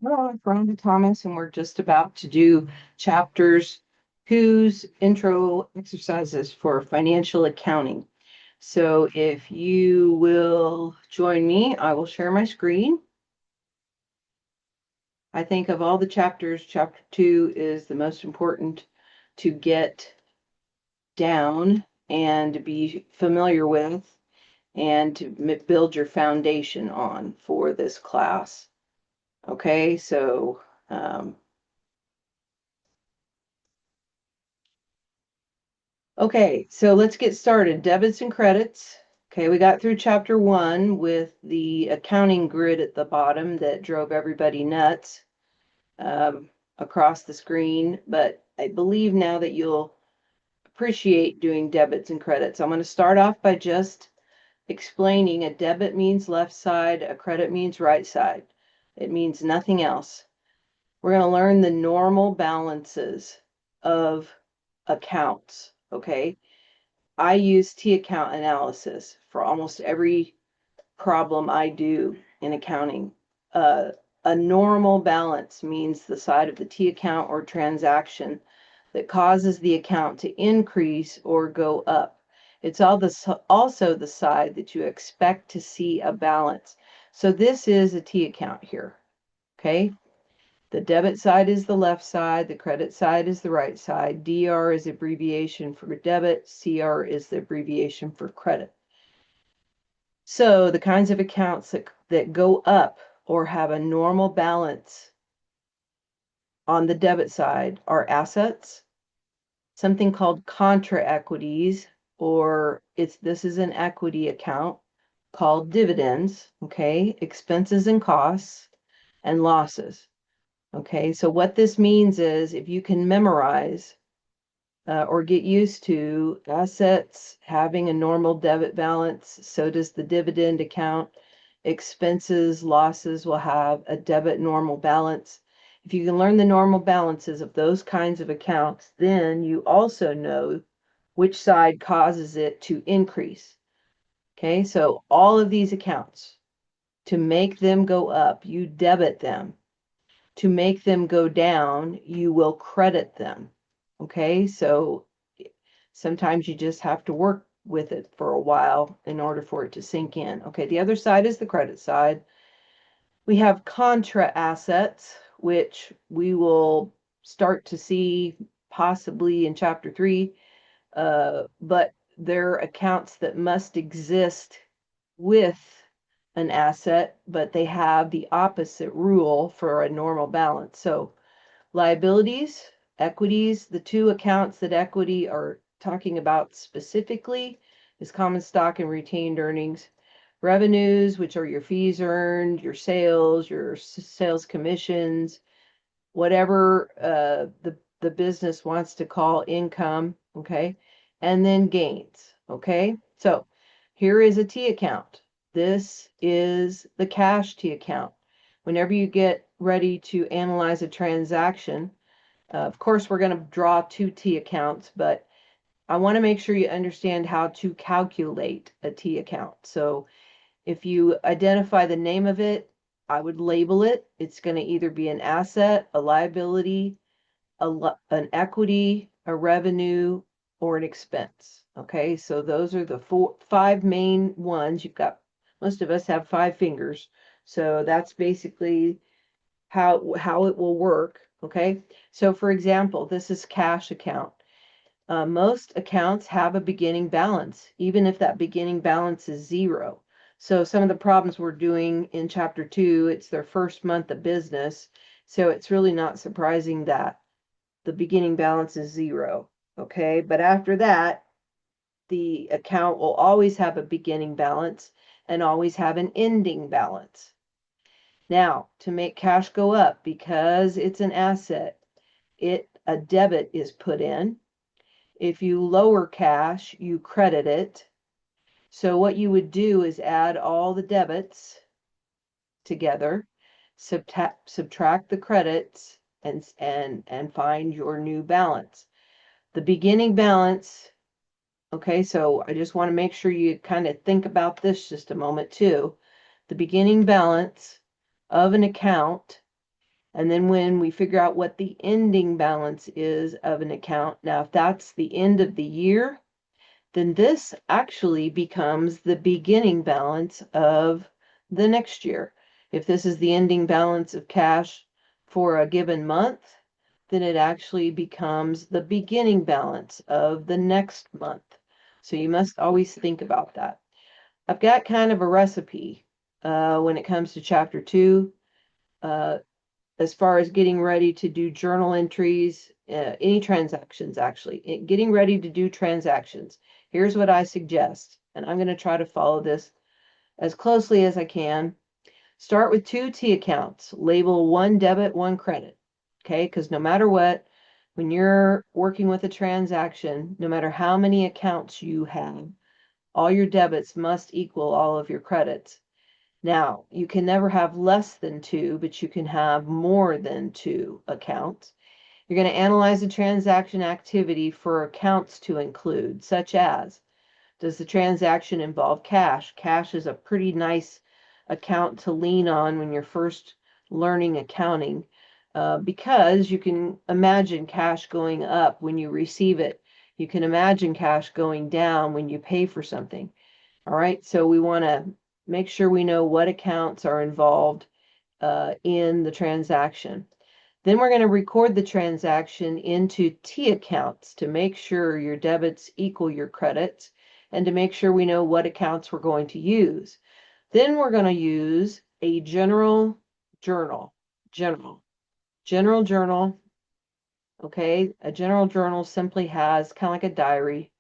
Hello, I'm Rhonda Thomas, and we're just about to do chapters two's intro exercises for financial accounting. So if you will join me, I will share my screen. I think of all the chapters, chapter two is the most important to get down and be familiar with and to build your foundation on for this class. Okay, so okay, so let's get started. Debits and credits. Okay, we got through chapter one with the accounting grid at the bottom that drove everybody nuts across the screen. But I believe now that you'll appreciate doing debits and credits. I'm going to start off by just explaining a debit means left side, a credit means right side. It means nothing else. We're going to learn the normal balances of accounts. Okay. I use T account analysis for almost every problem I do in accounting. Uh, a normal balance means the side of the T account or transaction that causes the account to increase or go up. It's also the side that you expect to see a balance. So this is a T account here, okay? The debit side is the left side, the credit side is the right side. DR is abbreviation for debit, CR is the abbreviation for credit. So the kinds of accounts that go up or have a normal balance on the debit side are assets, something called contra equities, or this is an equity account called dividends, okay, expenses and costs, and losses. Okay, so what this means is if you can memorize or get used to assets having a normal debit balance, so does the dividend account. Expenses, losses will have a debit normal balance. If you can learn the normal balances of those kinds of accounts, then you also know which side causes it to increase. Okay, so all of these accounts, to make them go up, you debit them. To make them go down, you will credit them. Okay, so sometimes you just have to work with it for a while in order for it to sink in. Okay, the other side is the credit side. We have contra assets, which we will start to see possibly in chapter three, but they're accounts that must exist with an asset, but they have the opposite rule for a normal balance. So liabilities, equities, the two accounts that equity are talking about specifically is common stock and retained earnings. Revenues, which are your fees earned, your sales commissions, whatever the business wants to call income, okay? And then gains, okay? So here is a T account. This is the cash T account. Whenever you get ready to analyze a transaction, of course, we're going to draw two T accounts, but I want to make sure you understand how to calculate a T account. So if you identify the name of it, I would label it. It's going to either be an asset, a liability, an equity, a revenue, or an expense. Okay, so those are the five main ones. You've got, most of us have 5 fingers. So that's basically how it will work. Okay, so for example, this is cash account. Most accounts have a beginning balance, even if that beginning balance is zero. So some of the problems we're doing in chapter two, it's their first month of business. So it's really not surprising that the beginning balance is zero. Okay, but after that, the account will always have a beginning balance and always have an ending balance. Now, to make cash go up, because it's an asset, a debit is put in. If you lower cash, you credit it. So what you would do is add all the debits together, subtract the credits, and find your new balance. The beginning balance, okay, so I just want to make sure you kind of think about this just a moment too. The beginning balance of an account And then when we figure out what the ending balance is of an account, now if that's the end of the year, then this actually becomes the beginning balance of the next year. If this is the ending balance of cash for a given month, then it actually becomes the beginning balance of the next month. So you must always think about that. I've got kind of a recipe when it comes to chapter 2. As far as getting ready to do journal entries, any transactions actually, getting ready to do transactions. Here's what I suggest, and I'm going to try to follow this as closely as I can. Start with 2 T accounts, label 1 debit, 1 credit, okay? Because no matter what, when you're working with a transaction, no matter how many accounts you have, all your debits must equal all of your credits. Now, you can never have less than 2, but you can have more than 2 accounts. You're going to analyze the transaction activity for accounts to include, such as, does the transaction involve cash? Cash is a pretty nice account to lean on when you're first learning accounting, because you can imagine cash going up when you receive it. You can imagine cash going down when you pay for something. All right, so we want to make sure we know what accounts are involved in the transaction. Then we're going to record the transaction into T accounts to make sure your debits equal your credits and to make sure we know what accounts we're going to use. Then we're going to use a general journal. General journal. Okay, a general journal simply has kind of like a diary.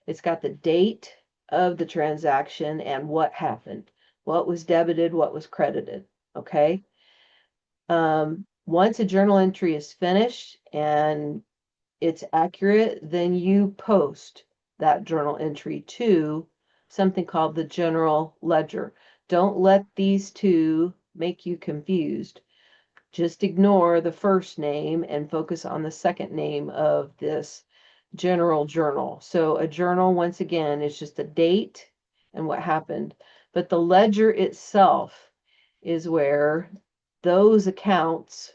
It's got the date of the transaction and what happened, what was debited, what was credited. Okay. Once a journal entry is finished and it's accurate, then you post that journal entry to something called the general ledger. Don't let these two make you confused. Just ignore the first name and focus on the second name of this general journal. So a journal, once again, is just a date and what happened. But the ledger itself is where those accounts,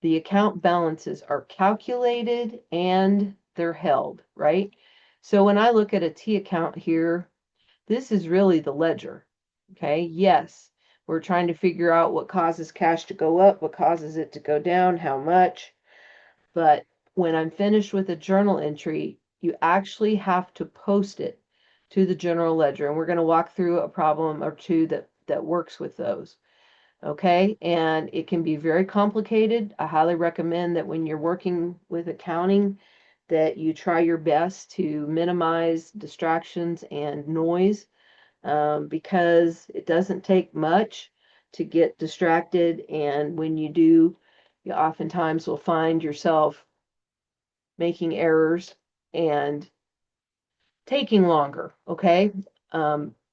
the account balances are calculated and they're held, right? So when I look at a T account here, this is really the ledger. Okay, yes, we're trying to figure out what causes cash to go up, what causes it to go down, how much. But when I'm finished with a journal entry, you actually have to post it to the general ledger. And we're going to walk through a problem or two that works with those. Okay, and it can be very complicated. I highly recommend that when you're working with accounting, that you try your best to minimize distractions and noise, because it doesn't take much to get distracted. And when you do, you oftentimes will find yourself making errors and taking longer. Okay.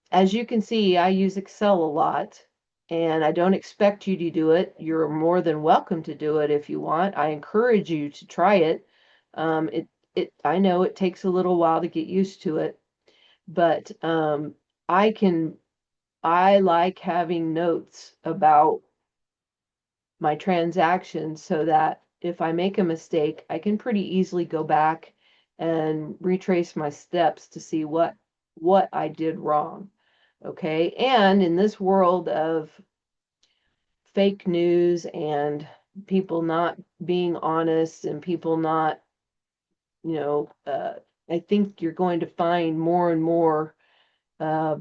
As you can see, I use Excel a lot and I don't expect you to do it. You're more than welcome to do it if you want. I encourage you to try it. Um, it, I know it takes a little while to get used to it, but I can, I like having notes about my transactions so that if I make a mistake, I can pretty easily go back and retrace my steps to see what I did wrong. Okay? And in this world of fake news and people not being honest and people not, you know, I think you're going to find more and more uh,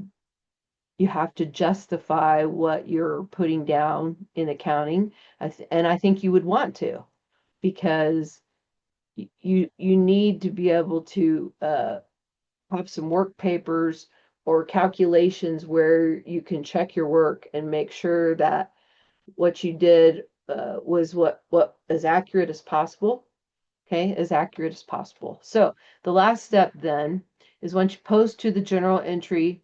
you have to justify what you're putting down in accounting. And I think you would want to, because you need to be able to have some work papers or calculations where you can check your work and make sure that what you did was what as accurate as possible. Okay, as accurate as possible. So the last step then is once you post to the general entry,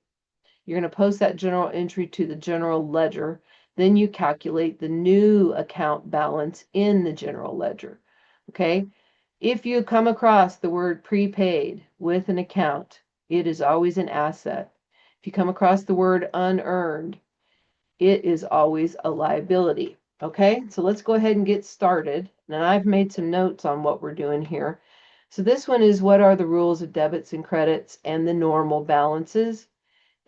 you're going to post that general entry to the general ledger. Then you calculate the new account balance in the general ledger. Okay. If you come across the word prepaid with an account, it is always an asset. If you come across the word unearned, it is always a liability. Okay, so let's go ahead and get started. And I've made some notes on what we're doing here. So this one is what are the rules of debits and credits and the normal balances.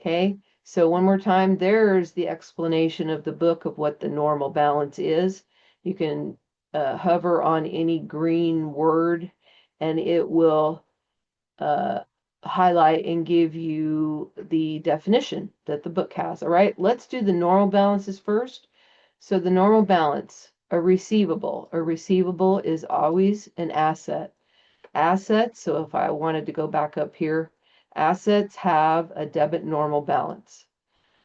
Okay, so one more time, there's the explanation of the book of what the normal balance is. You can hover on any green word and it will uh, highlight and give you the definition that the book has. All right, let's do the normal balances first. So the normal balance, a receivable. A receivable is always an asset. Assets, so if I wanted to go back up here, assets have a debit normal balance.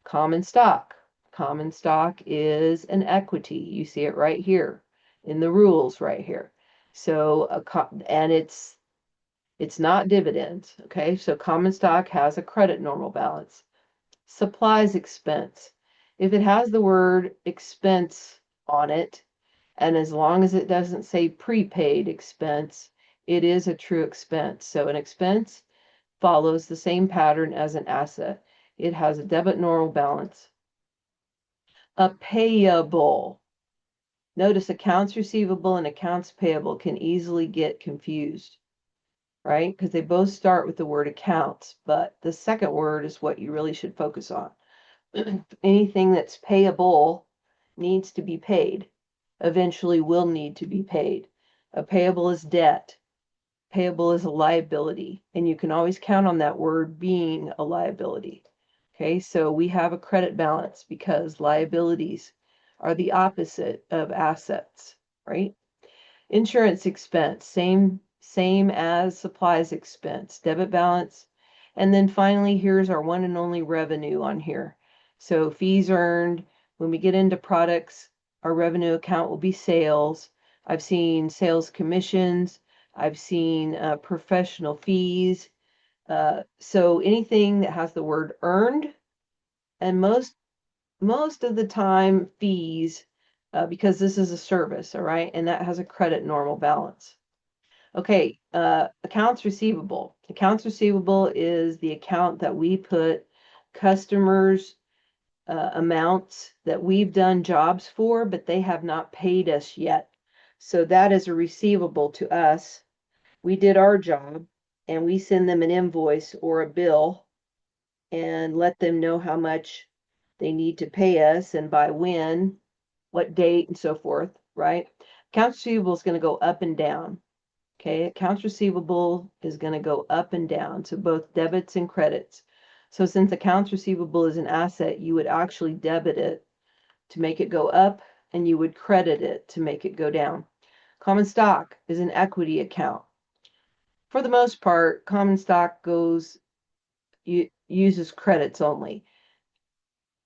Common stock. Common stock is an equity. You see it right here in the rules right here. So and it's not dividends. Okay, so common stock has a credit normal balance. Supplies expense. If it has the word expense on it, and as long as it doesn't say prepaid expense, it is a true expense. So an expense follows the same pattern as an asset. It has a debit normal balance. A payable. Notice accounts receivable and accounts payable can easily get confused, right? Because they both start with the word accounts, but the second word is what you really should focus on. Anything that's payable needs to be paid, eventually will need to be paid. A payable is debt. Payable is a liability, and you can always count on that word being a liability. Okay, so we have a credit balance because liabilities are the opposite of assets, right? Insurance expense, same as supplies expense, debit balance. And then finally, here's our one and only revenue on here. So fees earned, when we get into products, our revenue account will be sales. I've seen sales commissions. I've seen professional fees. So anything that has the word earned, and most of the time fees, because this is a service, all right, and that has a credit normal balance. Okay, accounts receivable. Accounts receivable is the account that we put customers' amounts that we've done jobs for, but they have not paid us yet. So that is a receivable to us. We did our job and we send them an invoice or a bill and let them know how much they need to pay us and by when, what date, and so forth, right? Accounts receivable is going to go up and down. Okay, accounts receivable is going to go up and down, so both debits and credits. So since accounts receivable is an asset, you would actually debit it to make it go up, and you would credit it to make it go down. Common stock is an equity account. For the most part, common stock uses credits only.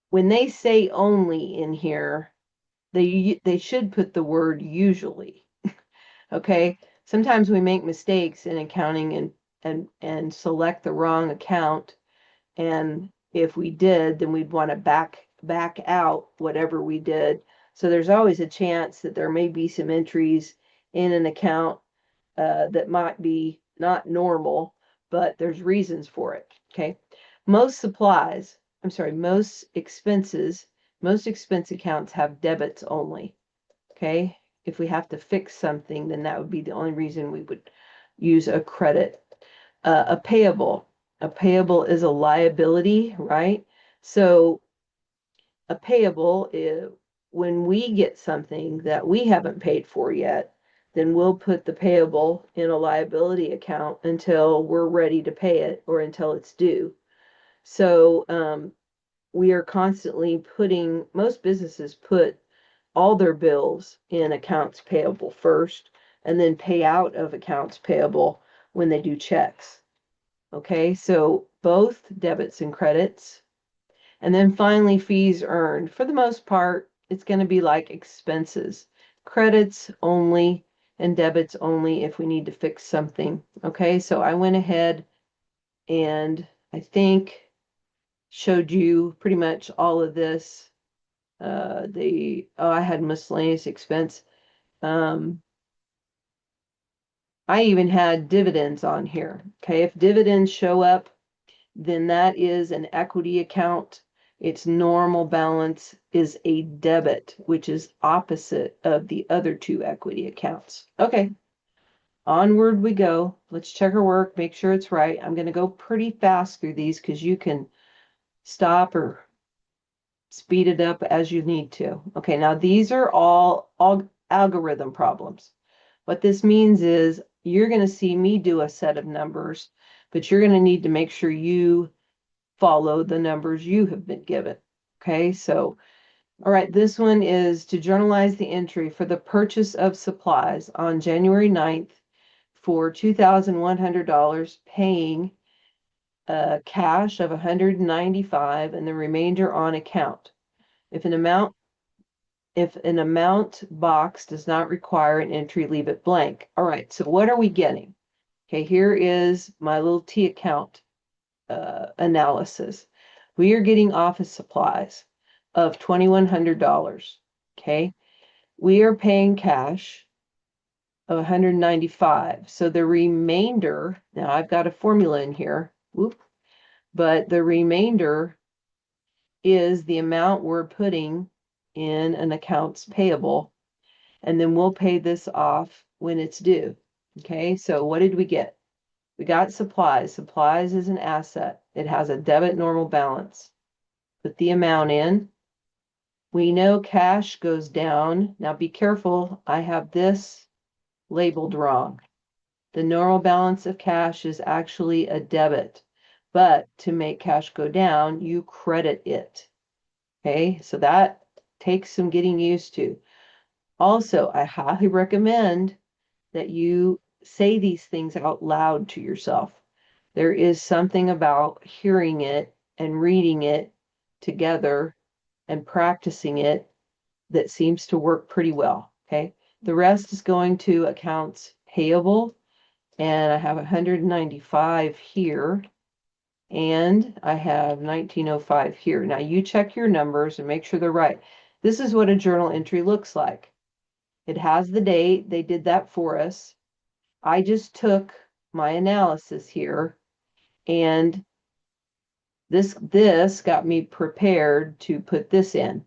When they say only in here, they should put the word usually. Okay, sometimes we make mistakes in accounting and select the wrong account, and if we did, then we'd want to back out whatever we did. So there's always a chance that there may be some entries in an account that might be not normal, but there's reasons for it. Okay, most expenses, most expense accounts have debits only. Okay, if we have to fix something, then that would be the only reason we would use a credit. A payable. A payable is a liability, right? So a payable is when we get something that we haven't paid for yet, then we'll put the payable in a liability account until we're ready to pay it or until it's due. So we are constantly most businesses put all their bills in accounts payable first and then pay out of accounts payable when they do checks. Okay, so both debits and credits. And then finally, fees earned. For the most part, it's going to be like expenses. Credits only and debits only if we need to fix something. Okay, so I went ahead and I think showed you pretty much all of this. I had miscellaneous expense. I even had dividends on here. Okay, if dividends show up, then that is an equity account. Its normal balance is a debit, which is opposite of the other two equity accounts. Okay, onward we go. Let's check our work, make sure it's right. I'm going to go pretty fast through these because you can stop or speed it up as you need to. Okay, now these are all algorithm problems. What this means is you're going to see me do a set of numbers, but you're going to need to make sure you follow the numbers you have been given. Okay, so, all right, this one is to journalize the entry for the purchase of supplies on January 9th for $2,100, paying cash of $195 and the remainder on account. If an amount box does not require an entry, leave it blank. All right, so what are we getting? Okay, here is my little T account analysis. We are getting office supplies of $2,100. Okay, we are paying cash of $195. So the remainder, now I've got a formula in here, whoop, but the remainder is the amount we're putting in an accounts payable, and then we'll pay this off when it's due. Okay, so what did we get? We got supplies. Supplies is an asset. It has a debit normal balance. Put the amount in. We know cash goes down. Now be careful. I have this labeled wrong. The normal balance of cash is actually a debit, but to make cash go down, you credit it. Okay, so that takes some getting used to. Also, I highly recommend that you say these things out loud to yourself. There is something about hearing it and reading it together and practicing it that seems to work pretty well. Okay, the rest is going to accounts payable, and I have 195 here, and I have 1905 here. Now you check your numbers and make sure they're right. This is what a journal entry looks like. It has the date. They did that for us. I just took my analysis here, and this got me prepared to put this in.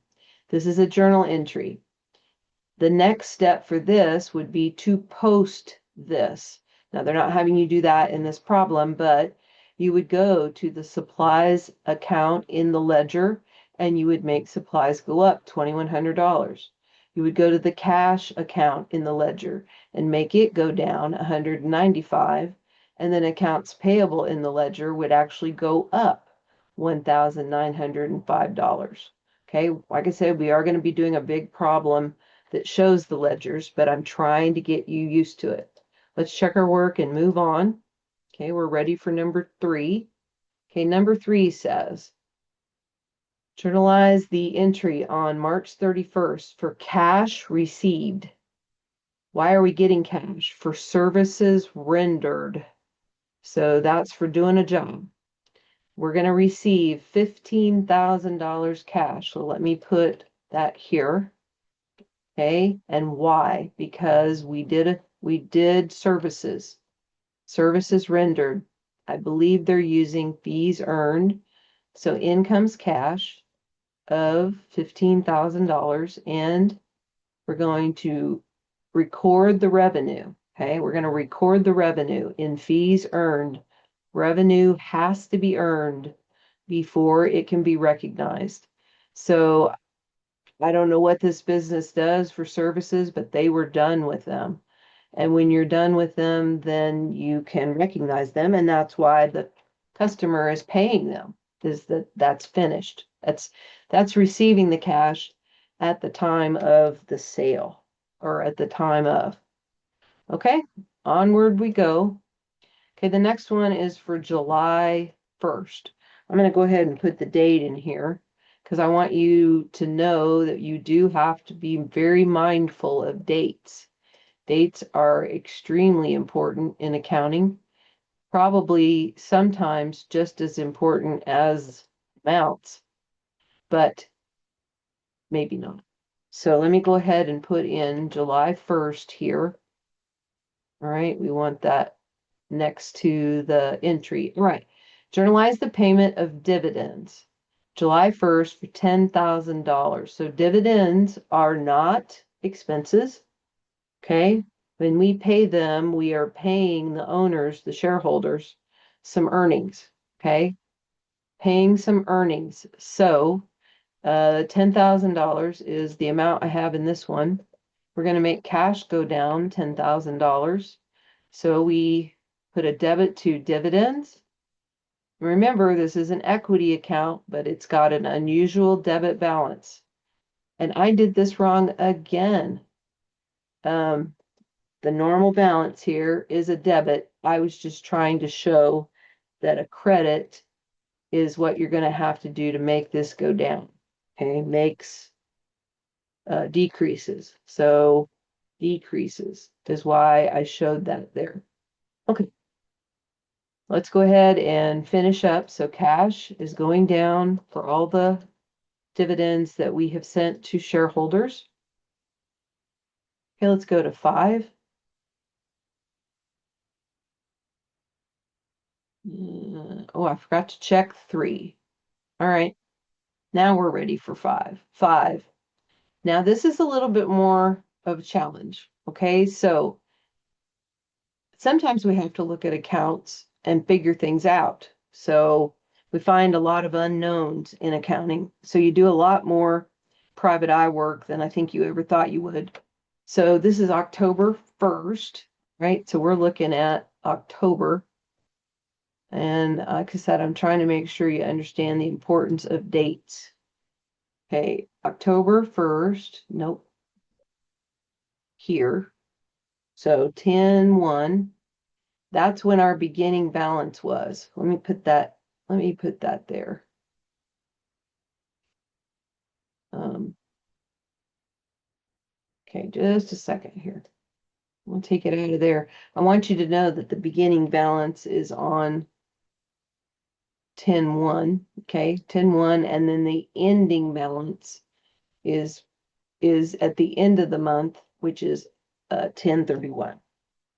This is a journal entry. The next step for this would be to post this. Now, they're not having you do that in this problem, but you would go to the supplies account in the ledger and you would make supplies go up $2,100. You would go to the cash account in the ledger and make it go down $195, and then accounts payable in the ledger would actually go up $1,905. Okay, like I said, we are going to be doing a big problem that shows the ledgers, but I'm trying to get you used to it. Let's check our work and move on. Okay, we're ready for number 3. Okay, number 3 says, journalize the entry on March 31st for cash received. Why are we getting cash? For services rendered. So that's for doing a job. We're going to receive $15,000 cash. So let me put that here. Okay, and why? Because we did services rendered. I believe they're using fees earned. So income's cash of $15,000, and we're going to record the revenue. Okay, we're going to record the revenue in fees earned. Revenue has to be earned before it can be recognized. So I don't know what this business does for services, but they were done with them. And when you're done with them, then you can recognize them. And that's why the customer is paying them, is that's finished. That's receiving the cash at the time of the sale, or at the time of. Okay, onward we go. Okay, the next one is for July 1st. I'm going to go ahead and put the date in here, because I want you to know that you do have to be very mindful of dates. Dates are extremely important in accounting, probably sometimes just as important as amounts, but maybe not. So let me go ahead and put in July 1st here. All right, we want that next to the entry. All right, journalize the payment of dividends. July 1st for $10,000. So dividends are not expenses. Okay. When we pay them, we are paying the owners, the shareholders, some earnings. Okay. Paying some earnings. So $10,000 is the amount I have in this one. We're going to make cash go down $10,000. So we put a debit to dividends. Remember, this is an equity account, but it's got an unusual debit balance. And I did this wrong again. The normal balance here is a debit. I was just trying to show that a credit is what you're going to have to do to make this go down. Okay, makes decreases. So decreases is why I showed that there. Okay, let's go ahead and finish up. So cash is going down for all the dividends that we have sent to shareholders. Okay, let's go to 5. Oh, I forgot to check 3. All right, now we're ready for 5. 5. Now this is a little bit more of a challenge. Okay, so sometimes we have to look at accounts and figure things out. So we find a lot of unknowns in accounting. So you do a lot more private eye work than I think you ever thought you would. So this is October 1st, right? So we're looking at October. And like I said, I'm trying to make sure you understand the importance of dates. Okay, October 1st, nope, here. So 10/1. That's when our beginning balance was. Let me put that there. Okay, just a second here. We'll take it out of there. I want you to know that the beginning balance is on 10/1. Okay, 10/1, and then the ending balance is at the end of the month, which is 10/31.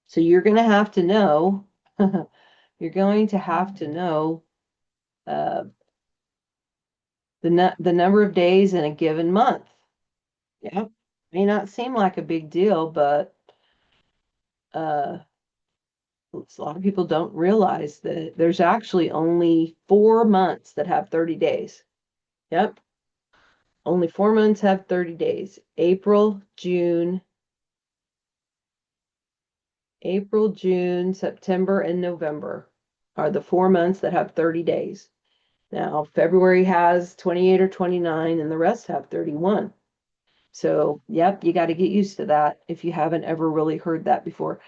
So you're going to have to know. You're going to have to know uh, the number of days in a given month. Yeah, may not seem like a big deal, but a lot of people don't realize that there's actually only 4 months that have 30 days. Yep, only 4 months have 30 days. April, June, September, and November are the 4 months that have 30 days. Now, February has 28 or 29, and the rest have 31. So, yep, you got to get used to that if you haven't ever really heard that before.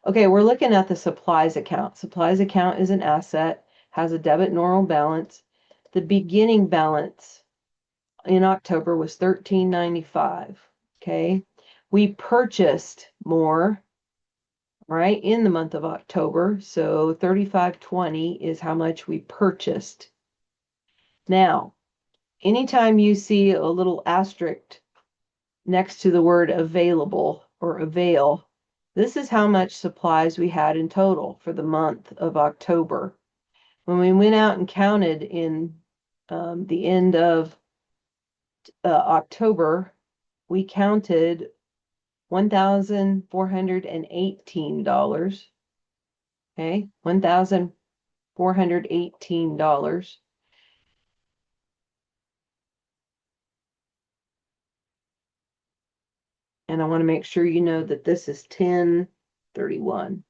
Okay, we're looking at the supplies account. Supplies account is an asset, has a debit normal balance. The beginning balance in October was $13.95. Okay, we purchased more, right, in the month of October. So $35.20 is how much we purchased. Now, anytime you see a little asterisk next to the word available or avail, this is how much supplies we had in total for the month of October. When we went out and counted in the end of October, we counted $1,418. Okay, $1,418. And I want to make sure you know that this is 10/31.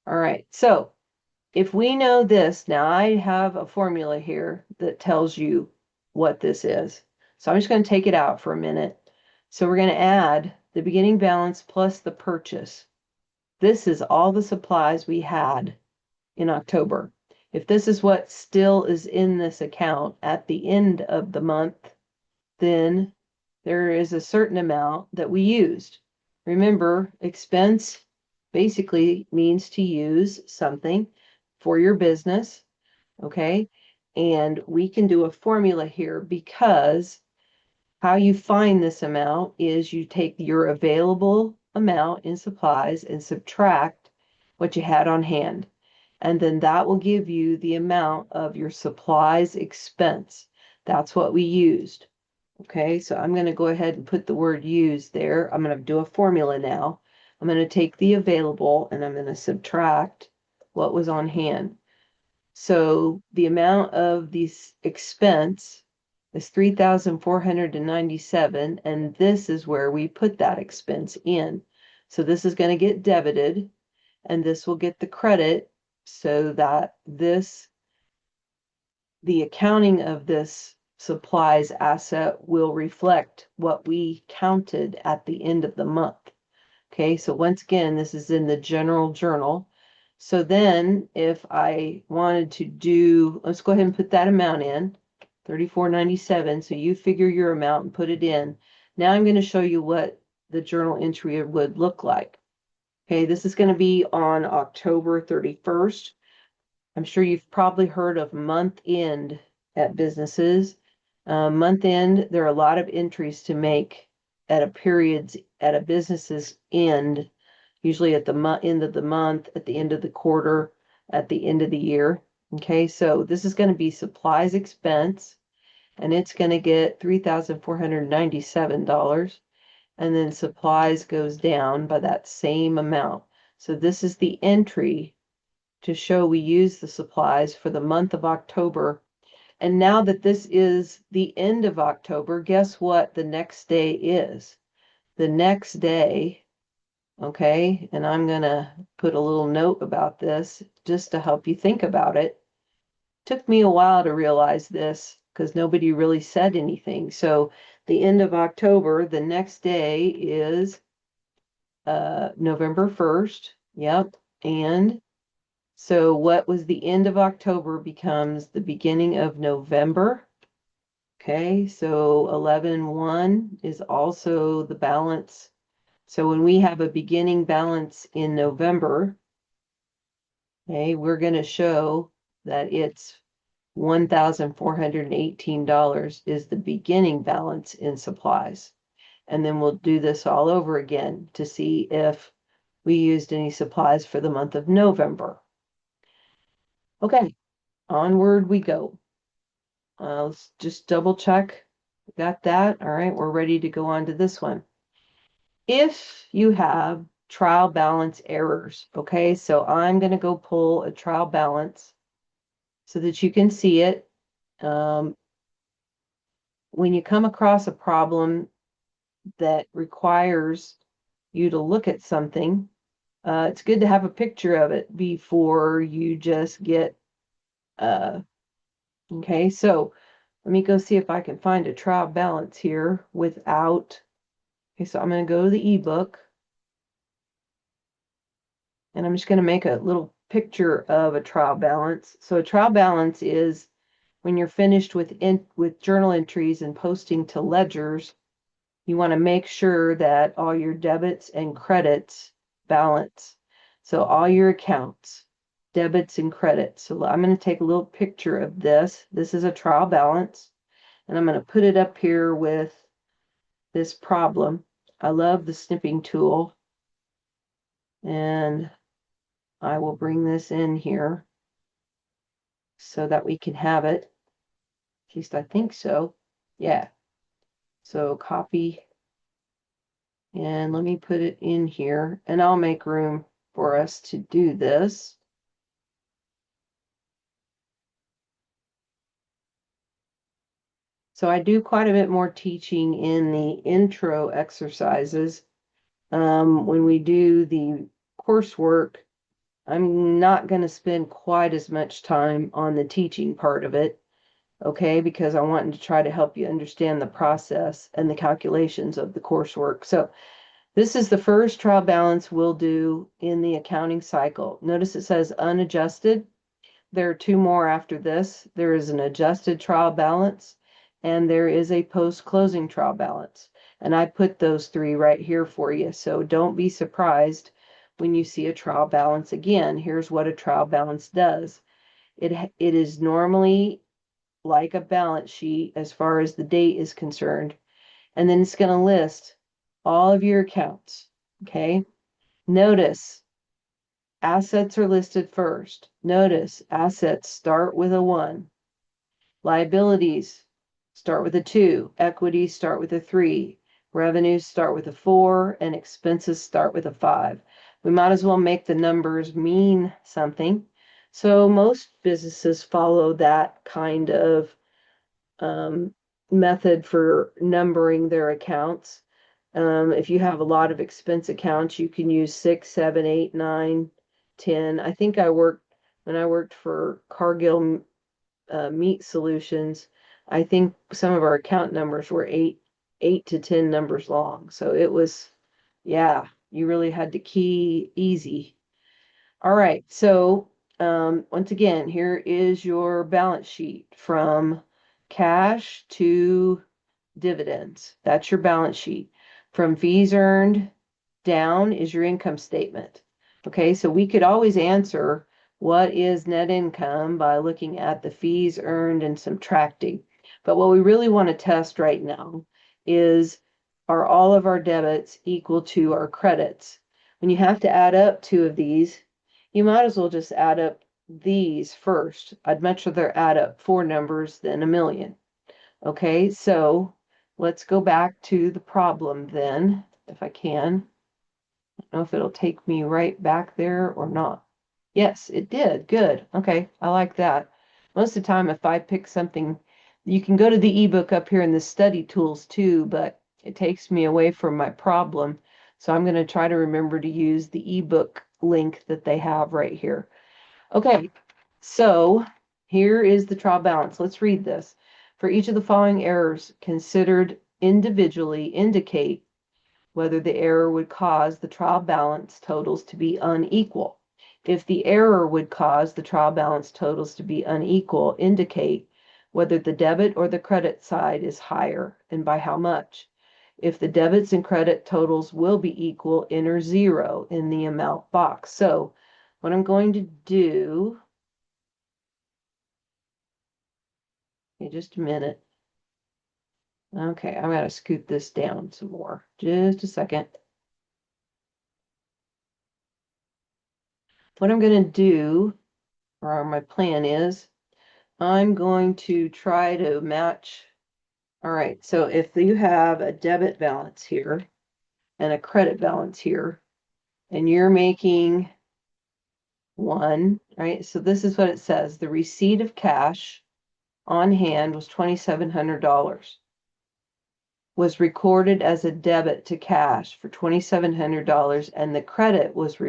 All right, so if we know this, now I have a formula here that tells you what this is. So I'm just going to take it out for a minute. So we're going to add the beginning balance plus the purchase. This is all the supplies we had in October. If this is what still is in this account at the end of the month, then there is a certain amount that we used. Remember, expense basically means to use something for your business, okay? And we can do a formula here because how you find this amount is you take your available amount in supplies and subtract what you had on hand. And then that will give you the amount of your supplies expense. That's what we used. Okay, so I'm going to go ahead and put the word use there. I'm going to do a formula now. I'm going to take the available and I'm going to subtract what was on hand. So the amount of this expense is 3,497, and this is where we put that expense in. So this is going to get debited, and this will get the credit so that the accounting of this supplies asset will reflect what we counted at the end of the month. Okay, so once again, this is in the general journal. So then if I wanted to do, let's go ahead and put that amount in, 34.97. So you figure your amount and put it in. Now I'm going to show you what the journal entry would look like. Okay, this is going to be on October 31st. I'm sure you've probably heard of month end at businesses. Month end, there are a lot of entries to make at a business's end, usually at the end of the month, at the end of the quarter, at the end of the year. Okay, so this is going to be supplies expense, and it's going to get $3,497. And then supplies goes down by that same amount. So this is the entry to show we use the supplies for the month of October. And now that this is the end of October, guess what the next day is? The next day, okay, and I'm going to put a little note about this just to help you think about it. Took me a while to realize this because nobody really said anything. So the end of October, the next day is November 1st. Yep. And so what was the end of October becomes the beginning of November. Okay, so 11/1 is also the balance. So when we have a beginning balance in November, okay, we're going to show that it's $1,418 is the beginning balance in supplies. And then we'll do this all over again to see if we used any supplies for the month of November. Okay, onward we go. Let's just double check. Got that? All right, we're ready to go on to this one. If you have trial balance errors, okay, so I'm going to go pull a trial balance so that you can see it. When you come across a problem that requires you to look at something, it's good to have a picture of it before you just get, okay, so let me go see if I can find a trial balance here without, okay, so I'm going to go to the ebook. And I'm just going to make a little picture of a trial balance. So a trial balance is when you're finished with journal entries and posting to ledgers, you want to make sure that all your debits and credits balance. So all your accounts, debits and credits. So I'm going to take a little picture of this. This is a trial balance, and I'm going to put it up here with this problem. I love the snipping tool, and I will bring this in here so that we can have it. At least I think so. Yeah. So copy, and let me put it in here, and I'll make room for us to do this. So I do quite a bit more teaching in the intro exercises. When we do the coursework, I'm not going to spend quite as much time on the teaching part of it, okay, because I want to try to help you understand the process and the calculations of the coursework. So this is the first trial balance we'll do in the accounting cycle. Notice it says unadjusted. There are two more after this. There is an adjusted trial balance, and there is a post-closing trial balance. And I put those three right here for you. So don't be surprised when you see a trial balance again. Here's what a trial balance does. It is normally like a balance sheet as far as the date is concerned. And then it's going to list all of your accounts. Okay. Notice assets are listed first. Notice assets start with a 1. Liabilities start with a 2. Equities start with a 3. Revenues start with a 4, and expenses start with a 5. We might as well make the numbers mean something. So most businesses follow that kind of method for numbering their accounts. If you have a lot of expense accounts, you can use 6, 7, 8, 9, 10. I think when I worked for Cargill Meat Solutions, I think some of our account numbers were 8 to 10 numbers long. So it was, yeah, you really had to key easy. All right, so once again, here is your balance sheet from cash to dividends. That's your balance sheet. From fees earned down is your income statement. Okay, so we could always answer what is net income by looking at the fees earned and subtracting. But what we really want to test right now is, are all of our debits equal to our credits? When you have to add up two of these, you might as well just add up these first. I'd much rather add up 4 numbers than a million. Okay, so let's go back to the problem then, if I can. I don't know if it'll take me right back there or not. Yes, it did. Good. Okay, I like that. Most of the time, if I pick something, you can go to the ebook up here in the study tools too, but it takes me away from my problem. So I'm going to try to remember to use the ebook link that they have right here. Okay, so here is the trial balance. Let's read this. For each of the following errors considered individually, indicate whether the error would cause the trial balance totals to be unequal. If the error would cause the trial balance totals to be unequal, indicate whether the debit or the credit side is higher and by how much. If the debits and credit totals will be equal, enter 0 in the amount box. So what I'm going to do, okay, just a minute. Okay, I'm going to scoot this down some more. Just a second. What I'm going to do, or my plan is, I'm going to try to match. All right, so if you have a debit balance here and a credit balance here, and you're making 1, right? So this is what it says. The receipt of cash on hand was $2,700. Was recorded as a debit to cash for $2,700, and the credit was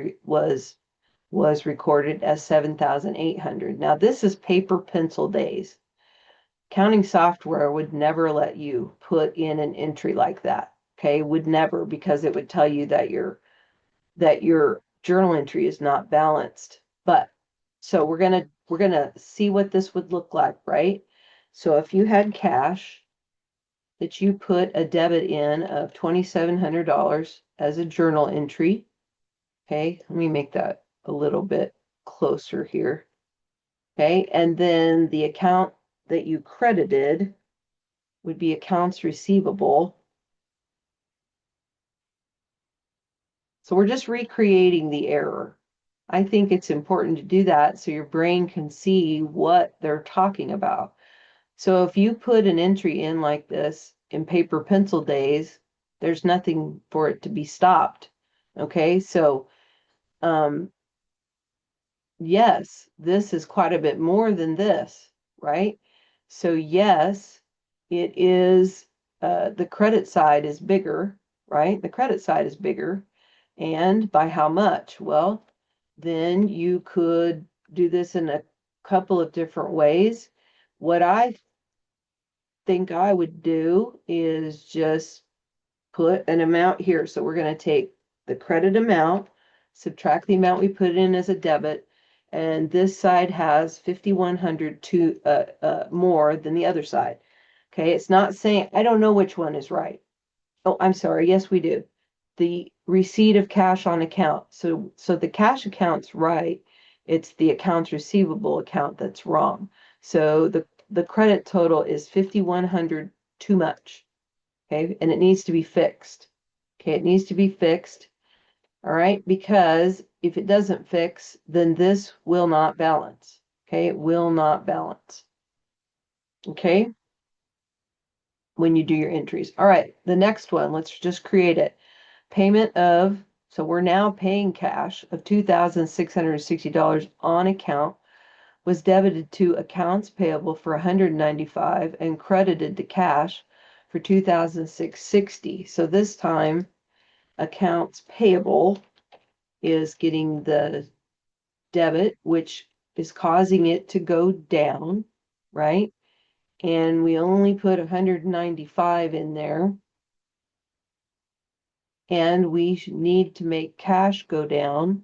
recorded as $7,800. Now this is paper pencil days. Accounting software would never let you put in an entry like that. Okay, would never, because it would tell you that your journal entry is not balanced. But so we're gonna see what this would look like, right? So if you had cash that you put a debit in of $2,700 as a journal entry. Okay, let me make that a little bit closer here. Okay, and then the account that you credited would be accounts receivable. So we're just recreating the error. I think it's important to do that so your brain can see what they're talking about. So if you put an entry in like this in paper pencil days, there's nothing for it to be stopped. Okay, so yes, this is quite a bit more than this, right? So yes, it is, the credit side is bigger, right? The credit side is bigger. And by how much? Well, then you could do this in a couple of different ways. What I think I would do is just put an amount here. So we're going to take the credit amount, subtract the amount we put in as a debit, and this side has 5,100 more than the other side. Okay, it's not saying, I don't know which one is right. Oh, I'm sorry. Yes, we do. The receipt of cash on account. So the cash account's right. It's the accounts receivable account that's wrong. So the credit total is 5,100 too much. Okay, and it needs to be fixed. Okay, it needs to be fixed. All right, because if it doesn't fix, then this will not balance. Okay, it will not balance. Okay, when you do your entries. All right, the next one, let's just create it. Payment of, so we're now paying cash of $2,660 on account was debited to accounts payable for $195 and credited to cash for $2,660. So this time accounts payable is getting the debit, which is causing it to go down, right? And we only put 195 in there. And we need to make cash go down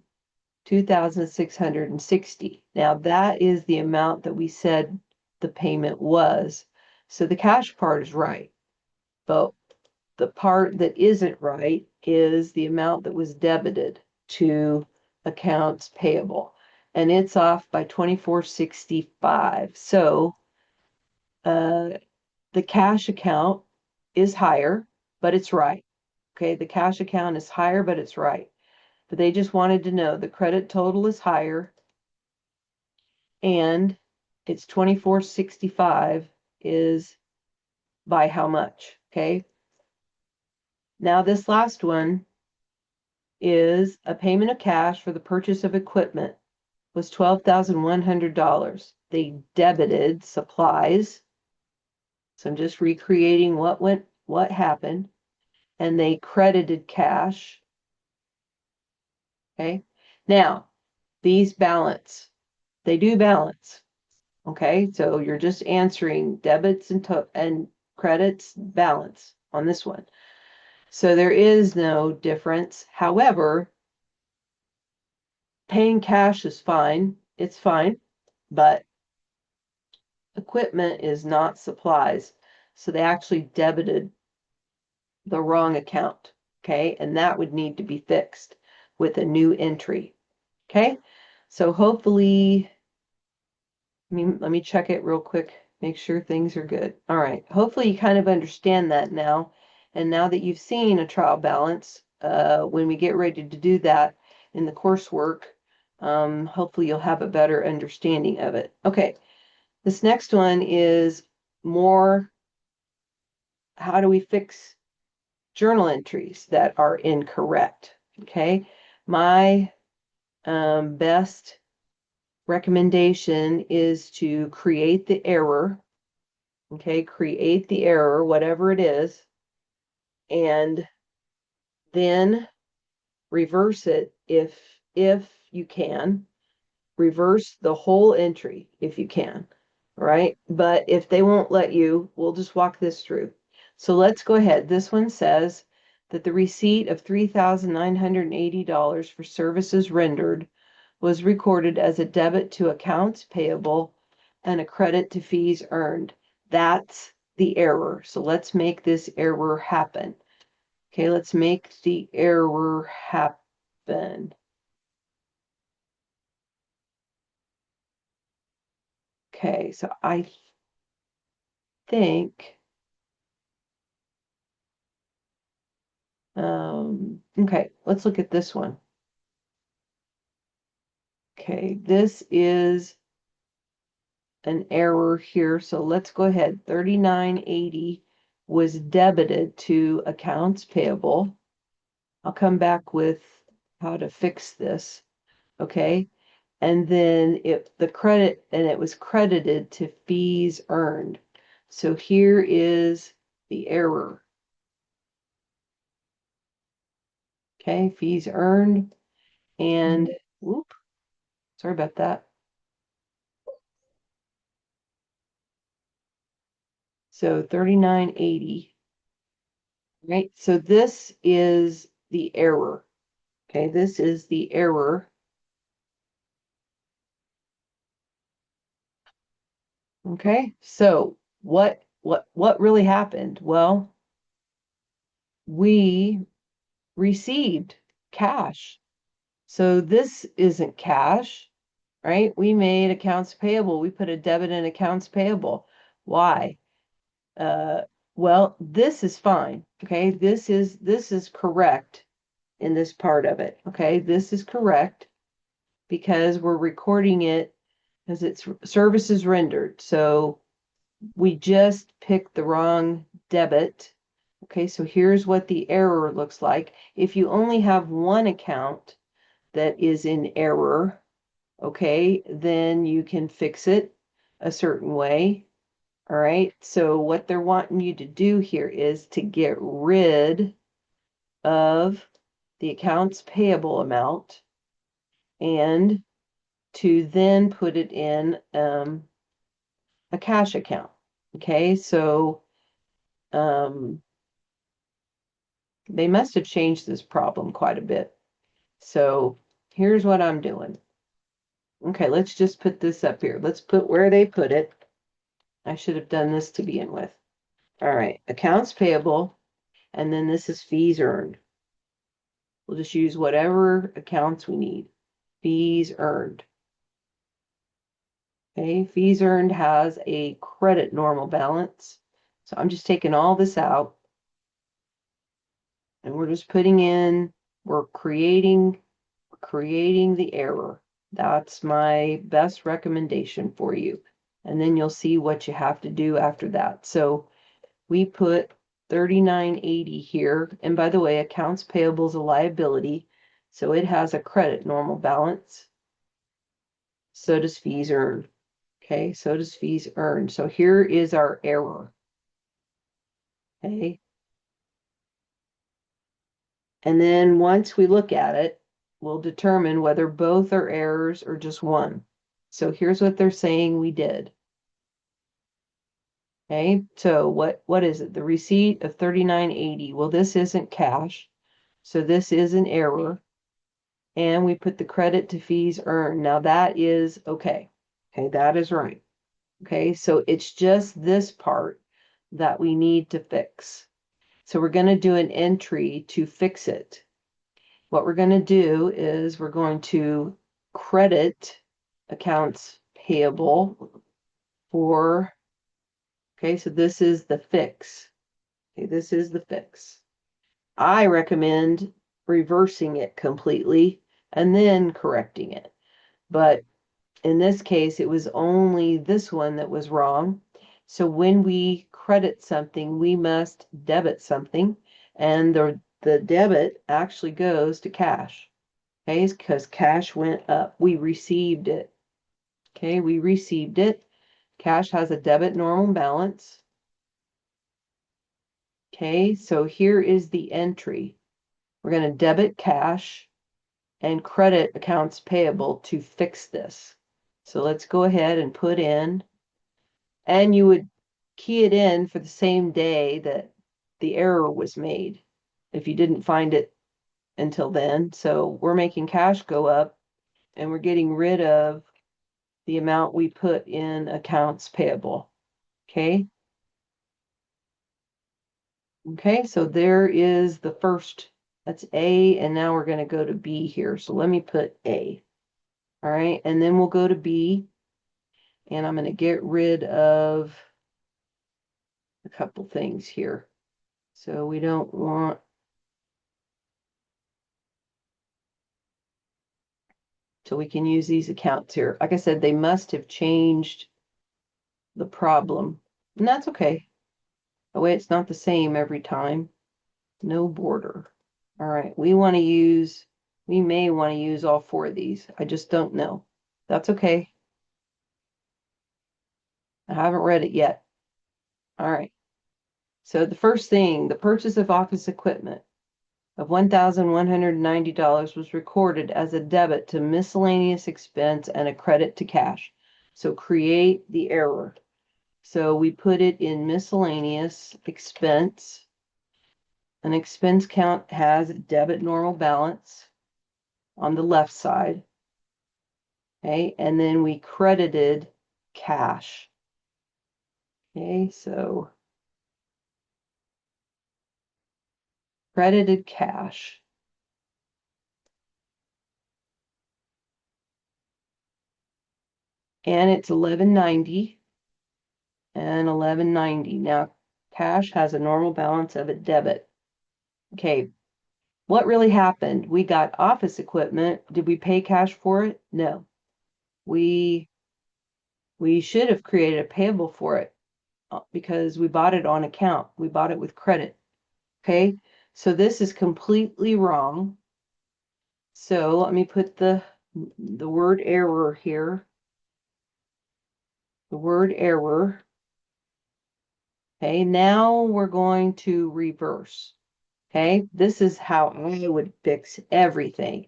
2,660. Now that is the amount that we said the payment was. So the cash part is right. But the part that isn't right is the amount that was debited to accounts payable. And it's off by 2,465. So the cash account is higher, but it's right. Okay, the cash account is higher, but it's right. But they just wanted to know the credit total is higher and it's 2,465 is by how much? Okay. Now this last one is a payment of cash for the purchase of equipment was $12,100. They debited supplies. So I'm just recreating what happened, and they credited cash. Okay. Now these balance, they do balance. Okay, so you're just answering debits and credits balance on this one. So there is no difference. However, paying cash is fine. It's fine, but equipment is not supplies. So they actually debited the wrong account. Okay, and that would need to be fixed with a new entry. Okay, so hopefully let me check it real quick, make sure things are good. All right. Hopefully you kind of understand that now. And now that you've seen a trial balance, when we get ready to do that in the coursework, hopefully you'll have a better understanding of it. Okay. This next one is more, how do we fix journal entries that are incorrect? Okay. My best recommendation is to create the error. Okay, create the error, whatever it is, and then reverse it if you can. Reverse the whole entry if you can. All right, but if they won't let you, we'll just walk this through. So let's go ahead. This one says that the receipt of $3,980 for services rendered was recorded as a debit to accounts payable and a credit to fees earned. That's the error. So let's make this error happen. Okay, let's make the error happen. Okay, so I think, okay, let's look at this one. Okay, this is an error here. So let's go ahead. 3980 was debited to accounts payable. I'll come back with how to fix this. Okay. And then it was credited to fees earned. So here is the error. Okay, fees earned and whoop, sorry about that. So 3980. Right? So this is the error. Okay, this is the error. Okay, so what really happened? Well, we received cash. So this isn't cash, right? We made accounts payable. We put a debit in accounts payable. Why? Uh, well, this is fine. Okay, this is correct in this part of it. Okay, this is correct because we're recording it as it's services rendered. So we just picked the wrong debit. Okay, so here's what the error looks like. If you only have one account that is in error, okay, then you can fix it a certain way. All right, so what they're wanting you to do here is to get rid of the accounts payable amount and to then put it in a cash account. Okay, so they must have changed this problem quite a bit. So here's what I'm doing. Okay, let's just put this up here. Let's put where they put it. I should have done this to begin with. All right, accounts payable, and then this is fees earned. We'll just use whatever accounts we need. Fees earned. Okay, fees earned has a credit normal balance. So I'm just taking all this out and we're just putting in, we're creating the error. That's my best recommendation for you. And then you'll see what you have to do after that. So we put 3980 here. And by the way, accounts payable is a liability. So it has a credit normal balance. So does fees earned. Okay, so does fees earned. So here is our error. Okay. And then once we look at it, we'll determine whether both are errors or just one. So here's what they're saying we did. Okay, so what is it? The receipt of 3980. Well, this isn't cash, so this is an error. And we put the credit to fees earned. Now that is okay. Okay, that is right. Okay, so it's just this part that we need to fix. So we're going to do an entry to fix it. What we're going to do is we're going to credit accounts payable for, okay, so this is the fix. Okay, this is the fix. I recommend reversing it completely and then correcting it. But in this case, it was only this one that was wrong. So when we credit something, we must debit something, and the debit actually goes to cash. Okay, because cash went up. We received it. Okay, we received it. Cash has a debit normal balance. Okay, so here is the entry. We're going to debit cash and credit accounts payable to fix this. So let's go ahead and put in, and you would key it in for the same day that the error was made if you didn't find it until then. So we're making cash go up and we're getting rid of the amount we put in accounts payable. Okay. Okay, so there is the first, that's A, and now we're going to go to B here. So let me put A. All right, and then we'll go to B, and I'm going to get rid of a couple things here. So we don't want, so we can use these accounts here. Like I said, they must have changed the problem, and that's okay. The way it's not the same every time. No border. All right, we may want to use all four of these. I just don't know. That's okay. I haven't read it yet. All right. So the first thing, the purchase of office equipment of $1,190 was recorded as a debit to miscellaneous expense and a credit to cash. So create the error. So we put it in miscellaneous expense. An expense count has debit normal balance on the left side. Okay, and then we credited cash. Okay, so credited cash. And it's 1190 and 1190. Now, cash has a normal balance of a debit. Okay, what really happened? We got office equipment. Did we pay cash for it? No. We should have created a payable for it. because we bought it on account. We bought it with credit. Okay, so this is completely wrong. So let me put the word error here. The word error. Okay, now we're going to reverse. Okay, this is how I would fix everything.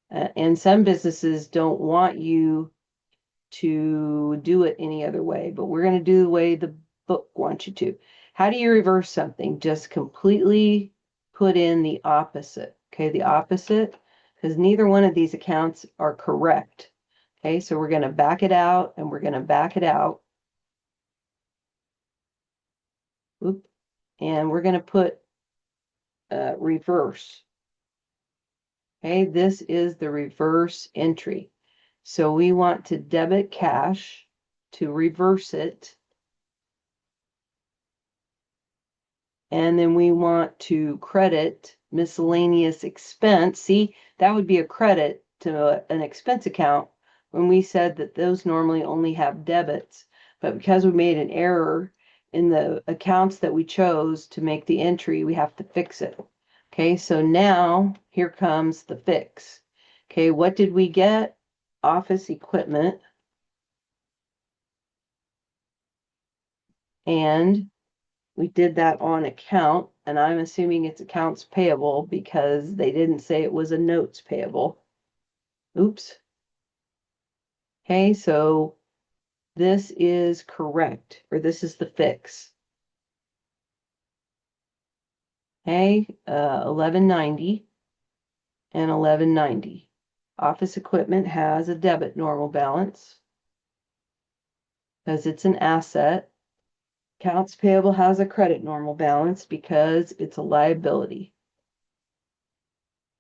And some businesses don't want you to do it any other way, but we're going to do the way the book wants you to. How do you reverse something? Just completely put in the opposite. Okay, the opposite, because neither one of these accounts are correct. Okay, so we're going to back it out and we're going to back it out. Oop. And we're going to put reverse. Okay, this is the reverse entry. So we want to debit cash to reverse it. And then we want to credit miscellaneous expense. See, that would be a credit to an expense account when we said that those normally only have debits. But because we made an error in the accounts that we chose to make the entry, we have to fix it. Okay, so now here comes the fix. Okay, what did we get? Office equipment. And we did that on account, and I'm assuming it's accounts payable because they didn't say it was a notes payable. Oops. Okay, so this is correct, or this is the fix. Okay, 1190 and 1190. Office equipment has a debit normal balance because it's an asset. Accounts payable has a credit normal balance because it's a liability.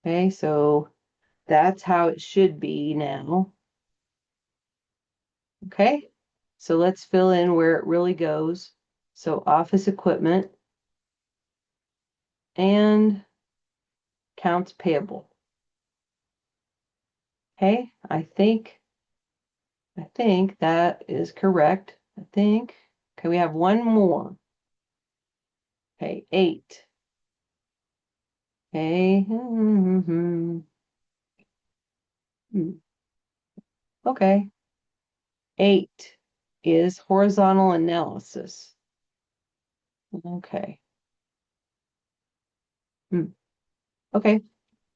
Okay, so that's how it should be now. Okay, so let's fill in where it really goes. So office equipment and accounts payable. Okay, I think that is correct. I think. Okay, we have one more. Okay, 8. Okay. Okay. 8 is horizontal analysis. Okay. Okay.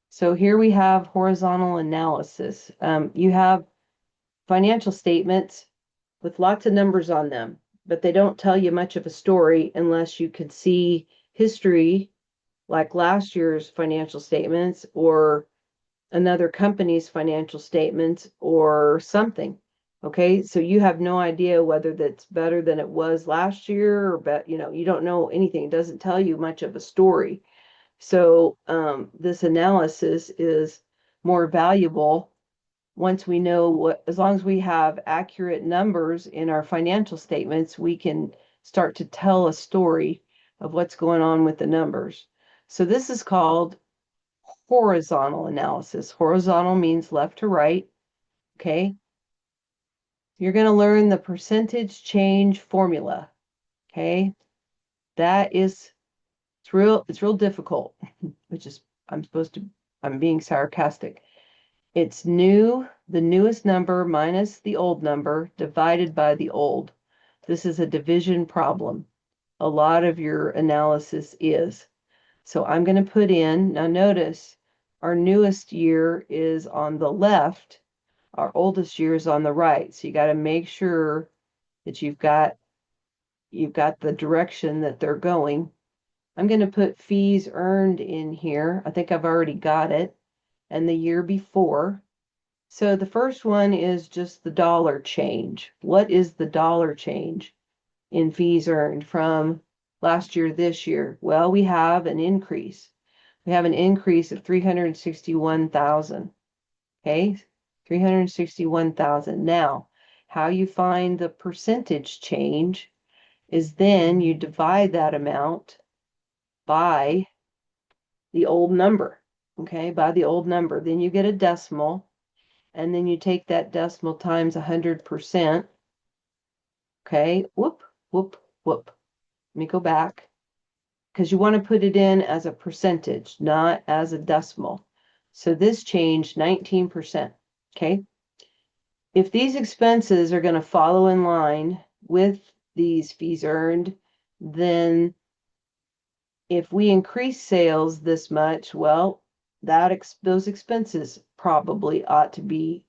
So here we have horizontal analysis. You have financial statements with lots of numbers on them, but they don't tell you much of a story unless you could see history, like last year's financial statements or another company's financial statements or something. Okay, so you have no idea whether that's better than it was last year or you don't know anything. It doesn't tell you much of a story. So this analysis is more valuable once we know as long as we have accurate numbers in our financial statements, we can start to tell a story of what's going on with the numbers. So this is called horizontal analysis. Horizontal means left to right. Okay. You're going to learn the percentage change formula. Okay. It's real difficult, which is, I'm being sarcastic. It's the newest number minus the old number divided by the old. This is a division problem. A lot of your analysis is. So I'm going to put in, now notice, our newest year is on the left, our oldest year is on the right. So you got to make sure that you've got the direction that they're going. I'm going to put fees earned in here. I think I've already got it. And the year before. So the first one is just the dollar change. What is the dollar change in fees earned from last year to this year? Well, we have an increase. We have an increase of 361,000. Okay, 361,000. Now, how you find the percentage change is then you divide that amount by the old number. Okay, by the old number. Then you get a decimal. And then you take that decimal times 100%. Okay, whoop. Whoop, let me go back. Because you want to put it in as a percentage, not as a decimal. So this changed 19%. Okay. If these expenses are going to follow in line with these fees earned, then if we increase sales this much, well, those expenses probably ought to be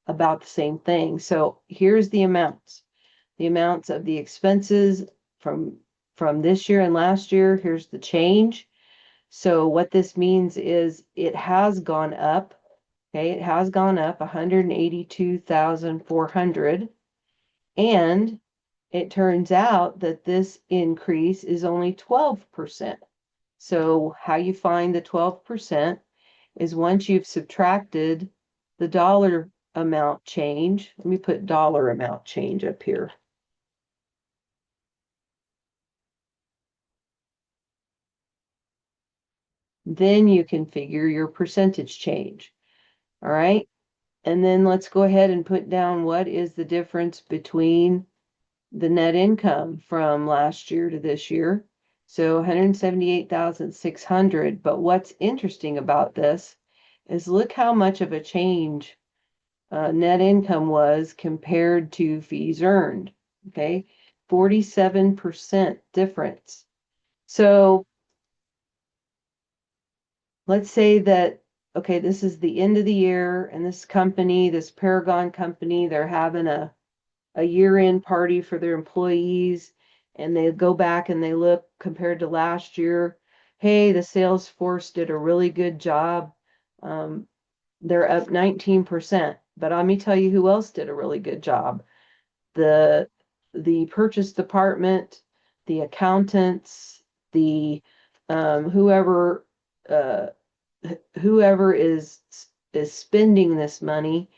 about the same thing. So here's the amounts. The amounts of the expenses from this year and last year. Here's the change. So what this means is it has gone up. Okay, it has gone up 182,400. And it turns out that this increase is only 12%. So how you find the 12% is once you've subtracted the dollar amount change. Let me put dollar amount change up here. Then you can figure your percentage change. All right. And then let's go ahead and put down what is the difference between the net income from last year to this year. So 178,600. But what's interesting about this is look how much of a change net income was compared to fees earned. Okay. 47% difference. So let's say that, okay, this is the end of the year and this company, this Paragon company, they're having a year-end party for their employees, and they go back and they look compared to last year. Hey, the sales force did a really good job. They're up 19%. But let me tell you who else did a really good job. The purchase department, the accountants, the whoever uh, whoever is spending this money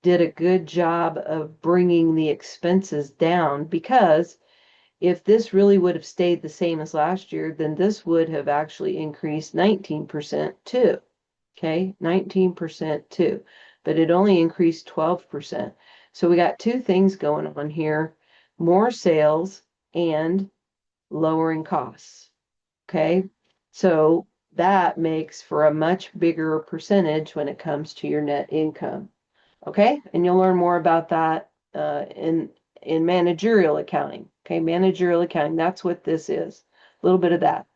did a good job of bringing the expenses down, because if this really would have stayed the same as last year, then this would have actually increased 19% too. Okay, 19% too, but it only increased 12%. So we got two things going on here: more sales and lowering costs. Okay, so that makes for a much bigger percentage when it comes to your net income. Okay, and you'll learn more about that in managerial accounting. Okay, managerial accounting, that's what this is. A little bit of that.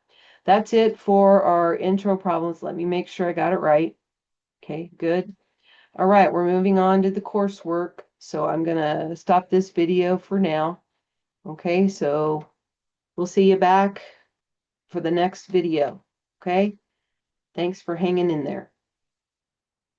That's it for our intro problems. Let me make sure I got it right. Okay, good. All right, we're moving on to the coursework. So I'm gonna stop this video for now. Okay, so we'll see you back for the next video. Okay, thanks for hanging in there.